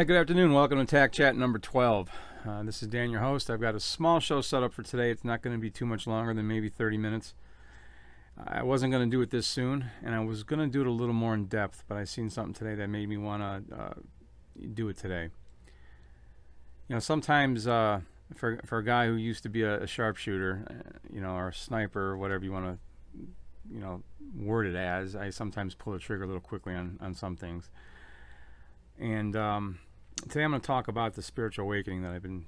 right, good afternoon. Welcome to TAC Chat number 12. This is Dan, your host. I've got a small show set up for today. It's not going to be too much longer than maybe 30 minutes. I wasn't going to do it this soon, and I was going to do it a little more in depth, but I seen something today that made me want to do it today. You know, sometimes for a guy who used to be a sharpshooter, or a sniper, or whatever you want to, word it as, I sometimes pull the trigger a little quickly on some things. And today I'm going to talk about the spiritual awakening that I've been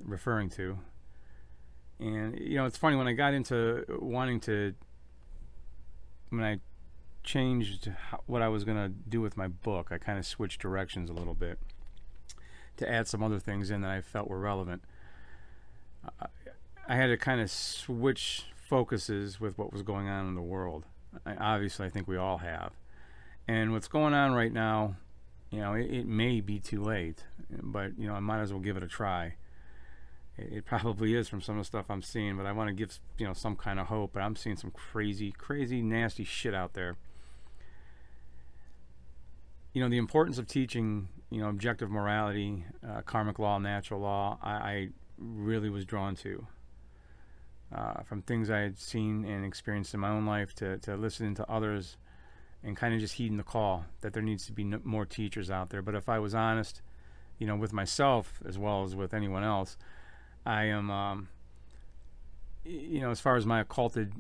referring to. And, it's funny, when I got into when I changed what I was going to do with my book, I kind of switched directions a little bit to add some other things in that I felt were relevant. I had to kind of switch focuses with what was going on in the world. Obviously, I think we all have. And what's going on right now, it may be too late, but, I might as well give it a try. It probably is from some of the stuff I'm seeing, but I want to give, some kind of hope. But I'm seeing some crazy, nasty shit out there. The importance of teaching, objective morality, karmic law, natural law, I really was drawn to. From things I had seen and experienced in my own life to listening to others and kind of just heeding the call that there needs to be more teachers out there. But if I was honest, with myself as well as with anyone else, I am, as far as my occulted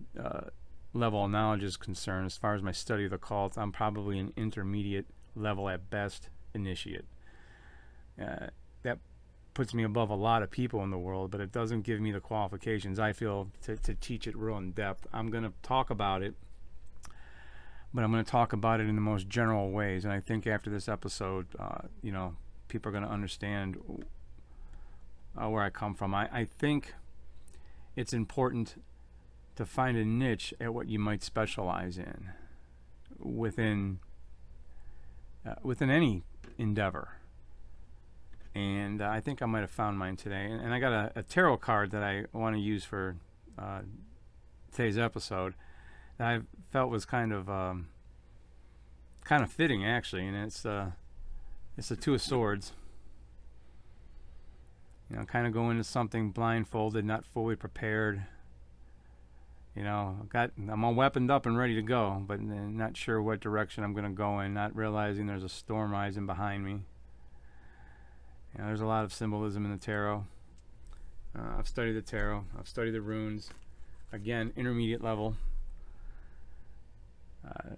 level of knowledge is concerned, as far as my study of the occult, I'm probably an intermediate level at best initiate. That puts me above a lot of people in the world, but it doesn't give me the qualifications, I feel, to teach it real in depth. I'm going to talk about it, but I'm going to talk about it in the most general ways. And I think after this episode, people are going to understand where I come from. I think it's important to find a niche at what you might specialize in within any endeavor. And I think I might have found mine today. And I got a tarot card that I want to use for today's episode that I felt was kind of fitting, actually. And it's the Two of Swords. Kind of go into something blindfolded, not fully prepared. I'm all weaponed up and ready to go, but not sure what direction I'm going to go in, not realizing there's a storm rising behind me. There's a lot of symbolism in the tarot. I've studied the tarot. I've studied the runes. Again, intermediate level.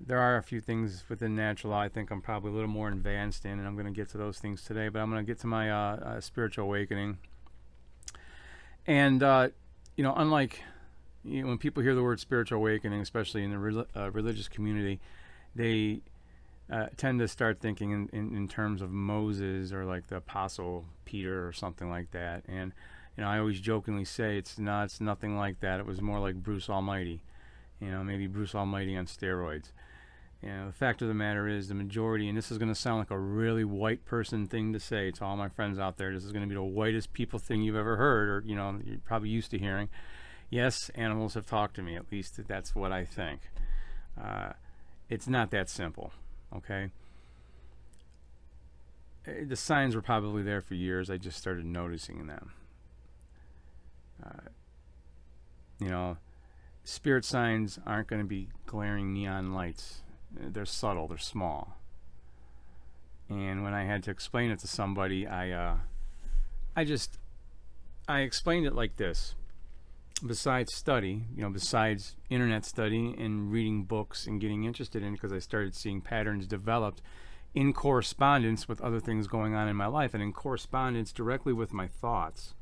There are a few things within natural law I think I'm probably a little more advanced in, and I'm going to get to those things today. But I'm going to get to my spiritual awakening. And, unlike when people hear the word spiritual awakening, especially in the religious community, they tend to start thinking in terms of Moses or like the Apostle Peter or something like that. And, I always jokingly say it's nothing like that. It was more like Bruce Almighty. Maybe Bruce Almighty on steroids. The fact of the matter is the majority, and this is going to sound like a really white person thing to say to all my friends out there, this is going to be the whitest people thing you've ever heard, or, you're probably used to hearing. Yes, animals have talked to me, at least that's what I think. It's not that simple, okay? The signs were probably there for years. I just started noticing them. Spirit signs aren't going to be glaring neon lights. They're subtle. They're small. And when I had to explain it to somebody, I explained it like this. Besides study, besides internet study and reading books and getting interested in it, because I started seeing patterns developed in correspondence with other things going on in my life and in correspondence directly with my thoughts.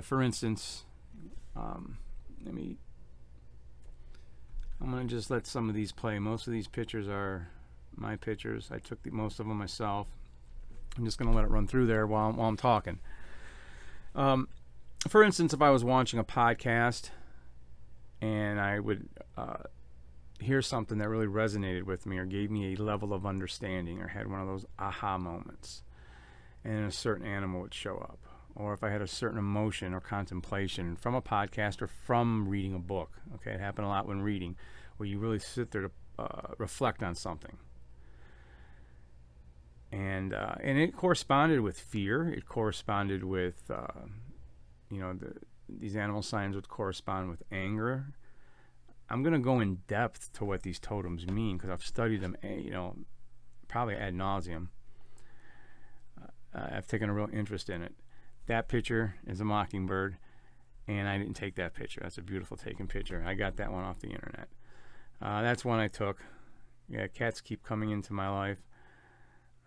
For instance, I'm going to just let some of these play. Most of these pictures are my pictures. I took most of them myself. I'm just going to let it run through there while I'm talking. For instance, if I was watching a podcast and I would hear something that really resonated with me or gave me a level of understanding or had one of those aha moments, and a certain animal would show up. Or if I had a certain emotion or contemplation from a podcast or from reading a book. Okay, it happened a lot when reading, where you really sit there to reflect on something. And it corresponded with fear. It corresponded with these animal signs would correspond with anger. I'm going to go in depth to what these totems mean because I've studied them, probably ad nauseum. I've taken a real interest in it. That picture is a mockingbird, and I didn't take that picture. That's a beautiful taken picture. I got that one off the internet. That's one I took. Yeah, cats keep coming into my life.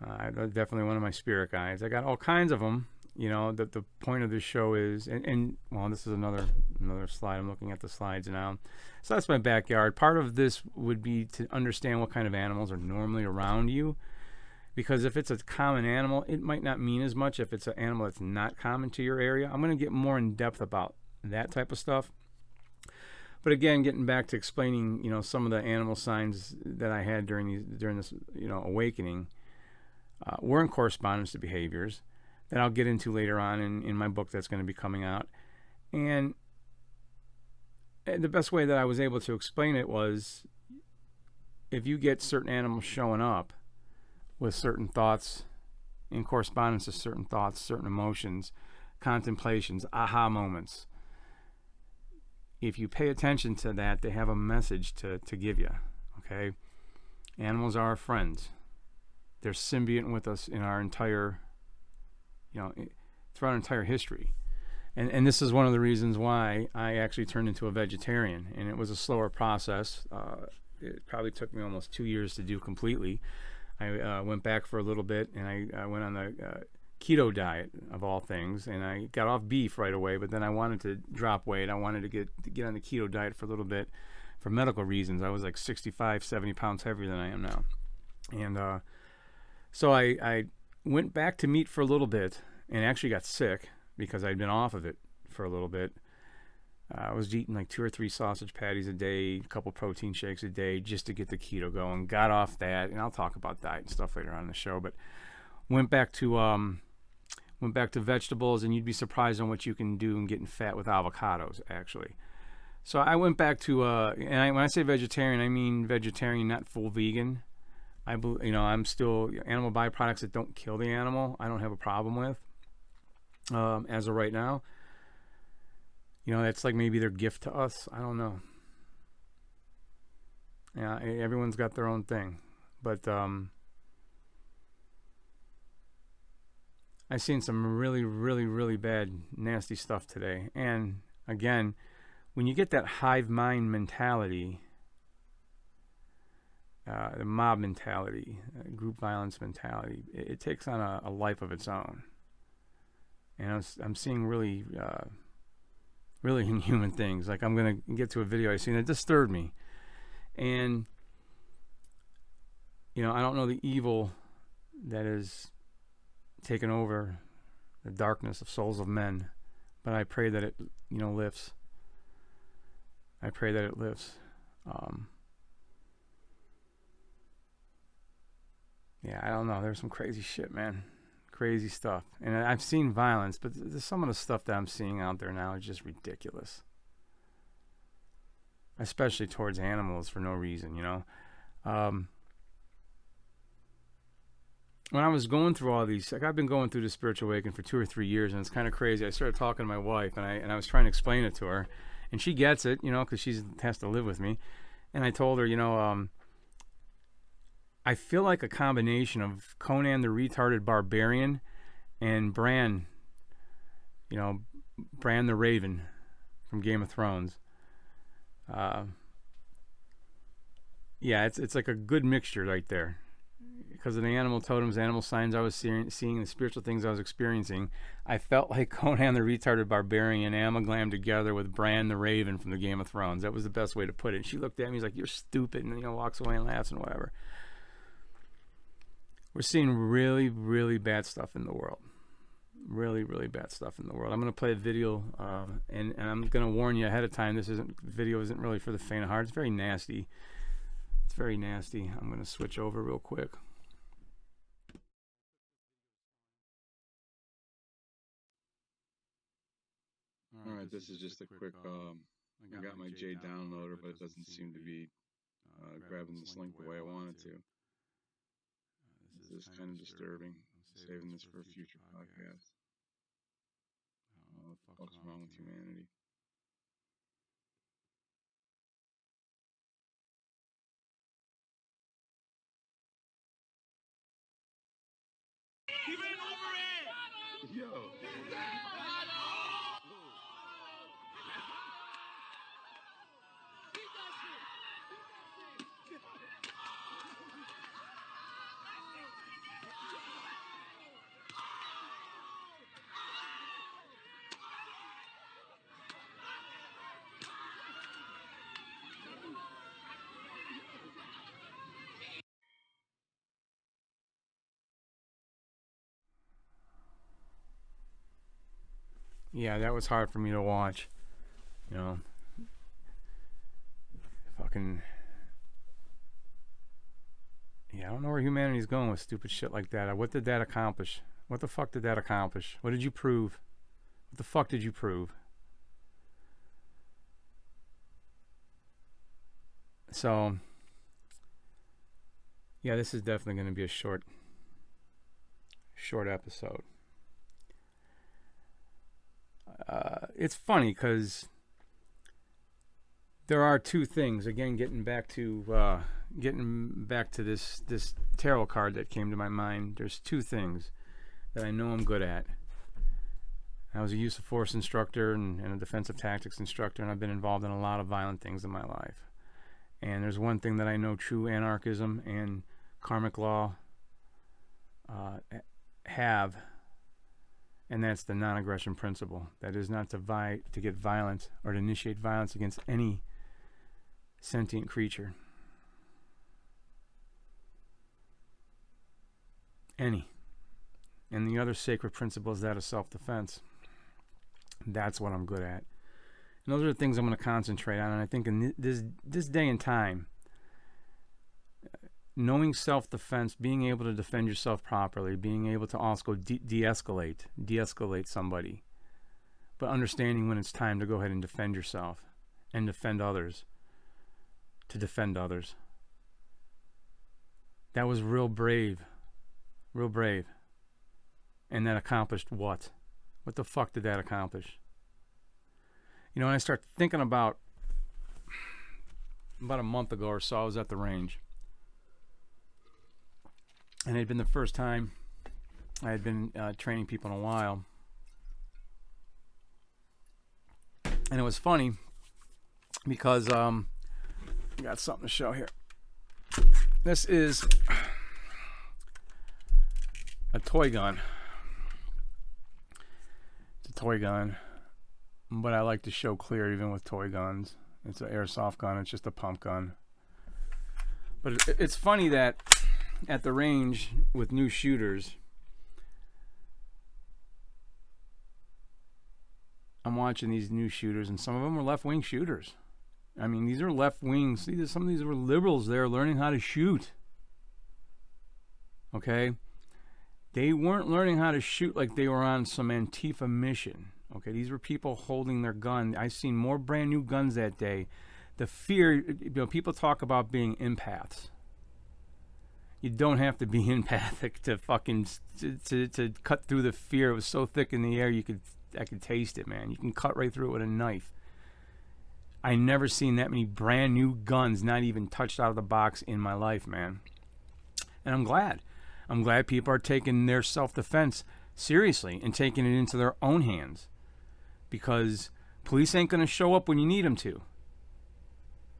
Definitely one of my spirit guides. I got all kinds of them. The point of this show is, and this is another slide. I'm looking at the slides now. So that's my backyard. Part of this would be to understand what kind of animals are normally around you. Because if it's a common animal, it might not mean as much if it's an animal that's not common to your area. I'm going to get more in depth about that type of stuff. But again, getting back to explaining, some of the animal signs that I had during this, awakening, were in correspondence to behaviors that I'll get into later on in my book that's going to be coming out. And the best way that I was able to explain it was, if you get certain animals showing up with certain thoughts, in correspondence to certain thoughts, certain emotions, contemplations, aha moments, if you pay attention to that, they have a message to give you. Okay? Animals are our friends. They're symbiont with us in our entire, throughout our entire history. And this is one of the reasons why I actually turned into a vegetarian. And it was a slower process. It probably took me almost 2 years to do completely. I went back for a little bit, and I went on the keto diet, of all things, and I got off beef right away, but then I wanted to drop weight. I wanted to get on the keto diet for a little bit for medical reasons. I was like 65, 70 pounds heavier than I am now. And so I went back to meat for a little bit and actually got sick because I'd been off of it for a little bit. I was eating like 2 or 3 sausage patties a day, a couple protein shakes a day just to get the keto going. Got off that, and I'll talk about diet and stuff later on in the show. But went back to vegetables, and you'd be surprised on what you can do in getting fat with avocados, actually. So I went back to when I say vegetarian, I mean vegetarian, not full vegan. I'm still animal byproducts that don't kill the animal. I don't have a problem with as of right now. That's like maybe their gift to us. I don't know. Yeah, everyone's got their own thing. But I've seen some really, really, really bad, nasty stuff today. And again, when you get that hive mind mentality, the mob mentality, group violence mentality, it takes on a life of its own. And I'm seeing really really inhuman things. Like, I'm going to get to a video I seen that disturbed me. And, I don't know the evil that is taken over the darkness of souls of men, but I pray that it, lifts. I pray that it lifts. Yeah, I don't know. There's some crazy shit, man. Crazy stuff. And I've seen violence, but some of the stuff that I'm seeing out there now is just ridiculous. Especially towards animals for no reason, When I was going through all these, I've been going through the spiritual awakening for 2 or 3 years, and it's kind of crazy. I started talking to my wife, and I was trying to explain it to her, and she gets it, because she has to live with me. And I told her, I feel like a combination of Conan the Retarded Barbarian and Bran the Raven from Game of Thrones. Yeah, it's like a good mixture right there. Because of the animal totems, animal signs I was seeing, the spiritual things I was experiencing, I felt like Conan the Retarded Barbarian amalgamated together with Bran the Raven from the Game of Thrones. That was the best way to put it. And she looked at me, she's like, "You're stupid," and walks away and laughs and whatever. We're seeing really, really bad stuff in the world. Really, really bad stuff in the world. I'm going to play a video, and I'm going to warn you ahead of time. This video isn't really for the faint of heart. It's very nasty. It's very nasty. I'm going to switch over real quick. All right, this is just a quick, I got my J downloader, but it doesn't seem to be grabbing this link the way I wanted to. This is kind of disturbing. I'm saving this for a future podcast. What the fuck's wrong with humanity? Yo! Yeah, that was hard for me to watch. You know, fucking. Yeah, I don't know where humanity's going with stupid shit like that. What did that accomplish? What the fuck did that accomplish? What did you prove? What the fuck did you prove? So, yeah, this is definitely going to be a short episode. It's funny because there are two things. Again, getting back to this tarot card that came to my mind. There's two things that I know I'm good at. I was a use of force instructor and a defensive tactics instructor, and I've been involved in a lot of violent things in my life. And there's one thing that I know true anarchism and karmic law have, and that's the non-aggression principle. That is not to get violent or to initiate violence against any sentient creature. Any. And the other sacred principle is that of self-defense. That's what I'm good at. And those are the things I'm going to concentrate on. And I think in this day and time, knowing self-defense, being able to defend yourself properly, being able to also de-escalate somebody, but understanding when it's time to go ahead and defend yourself and defend others, to defend others. That was real brave. Real brave. And that accomplished what? What the fuck did that accomplish? You know, when I start thinking about a month ago or so, I was at the range. And it had been the first time I had been training people in a while. And it was funny because I got something to show here. This is a toy gun. It's a toy gun, but I like to show clear even with toy guns. It's an airsoft gun. It's just a pump gun. But it's funny that at the range with new shooters, I'm watching these new shooters, and some of them are left-wing shooters. I mean, these are left-wing. Some of these were liberals there learning how to shoot. Okay? They weren't learning how to shoot like they were on some Antifa mission. Okay? These were people holding their gun. I seen more brand new guns that day. The fear, you know, people talk about being empaths. You don't have to be empathic to fucking to cut through the fear. It was so thick in the air, I could taste it, man. You can cut right through it with a knife. I never seen that many brand new guns not even touched out of the box in my life, man. And I'm glad. I'm glad people are taking their self-defense seriously and taking it into their own hands, because police ain't going to show up when you need them to.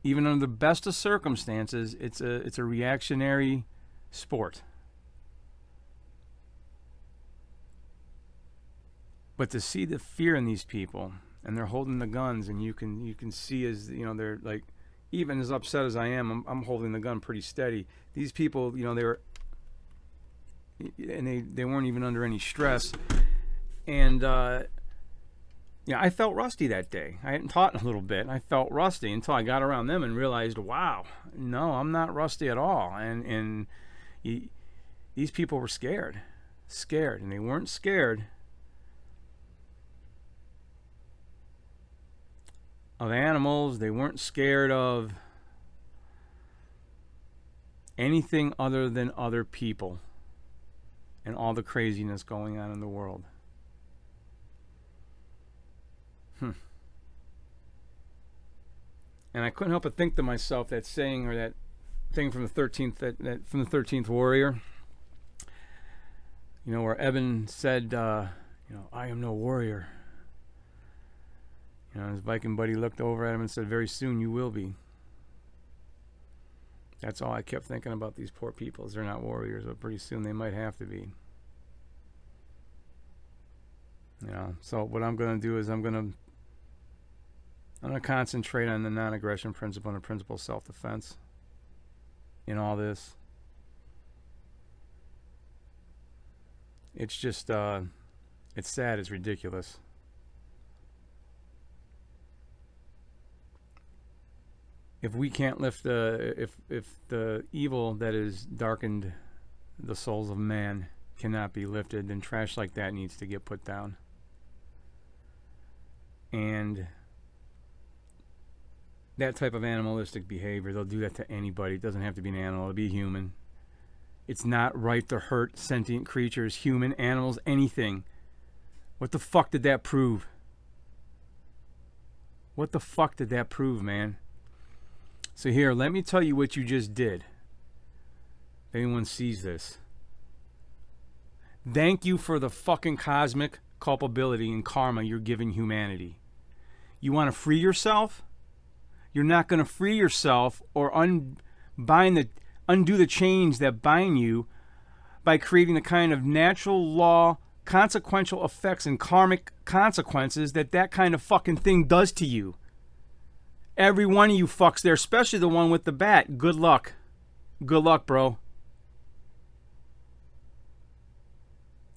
Even under the best of circumstances, it's a reactionary sport. But to see the fear in these people, and they're holding the guns, and you can see, as you know, they're like, even as upset as I am, I'm holding the gun pretty steady. These people, you know, they weren't even under any stress. And yeah, I felt rusty that day. I hadn't taught in a little bit. I felt rusty until I got around them and realized, wow, no, I'm not rusty at all. And these people were scared, and they weren't scared of animals. They weren't scared of anything other than other people. and all the craziness going on in the world. And I couldn't help but think to myself that saying, or that thing from the 13th, that from the 13th Warrior, you know, where Eben said, you know, I am no warrior. You know, his Viking buddy looked over at him and said, very soon you will be. That's all I kept thinking about these poor people, is they're not warriors, but pretty soon they might have to be. You know, so what I'm going to do is I'm going to concentrate on the non-aggression principle and the principle of self-defense in all this. It's just, it's sad, it's ridiculous. If we can't lift if the evil that has darkened the souls of man cannot be lifted, then trash like that needs to get put down. And that type of animalistic behavior, they'll do that to anybody. It doesn't have to be an animal, it'll be a human. It's not right to hurt sentient creatures, human, animals, anything. What the fuck did that prove? What the fuck did that prove, man? So here, let me tell you what you just did. If anyone sees this. Thank you for the fucking cosmic culpability and karma you're giving humanity. You want to free yourself? You're not going to free yourself or undo the chains that bind you by creating the kind of natural law, consequential effects, and karmic consequences that kind of fucking thing does to you. Every one of you fucks there, especially the one with the bat. Good luck. Good luck, bro.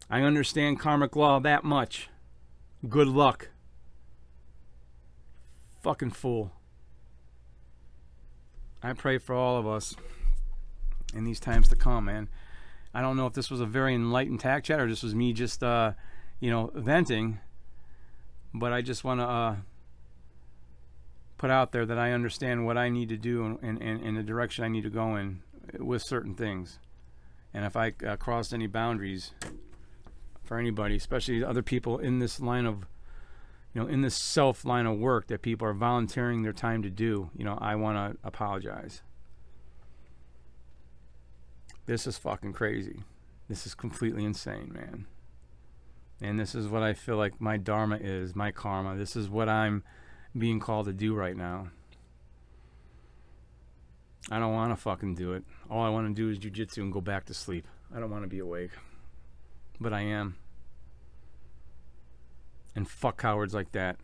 I understand karmic law that much. Good luck. Fucking fool. I pray for all of us in these times to come, man. I don't know if this was a very enlightened tack chat or this was me just, venting. But I just want to put out there that I understand what I need to do and the direction I need to go in with certain things. And if I crossed any boundaries for anybody, especially other people in this line of, in this self line of work that people are volunteering their time to do, I want to apologize. This is fucking crazy. This is completely insane, man. And this is what I feel like my dharma is, my karma. This is what I'm being called to do right now. I don't want to fucking do it. All I want to do is jujitsu and go back to sleep. I don't want to be awake. But I am. And fuck cowards like that.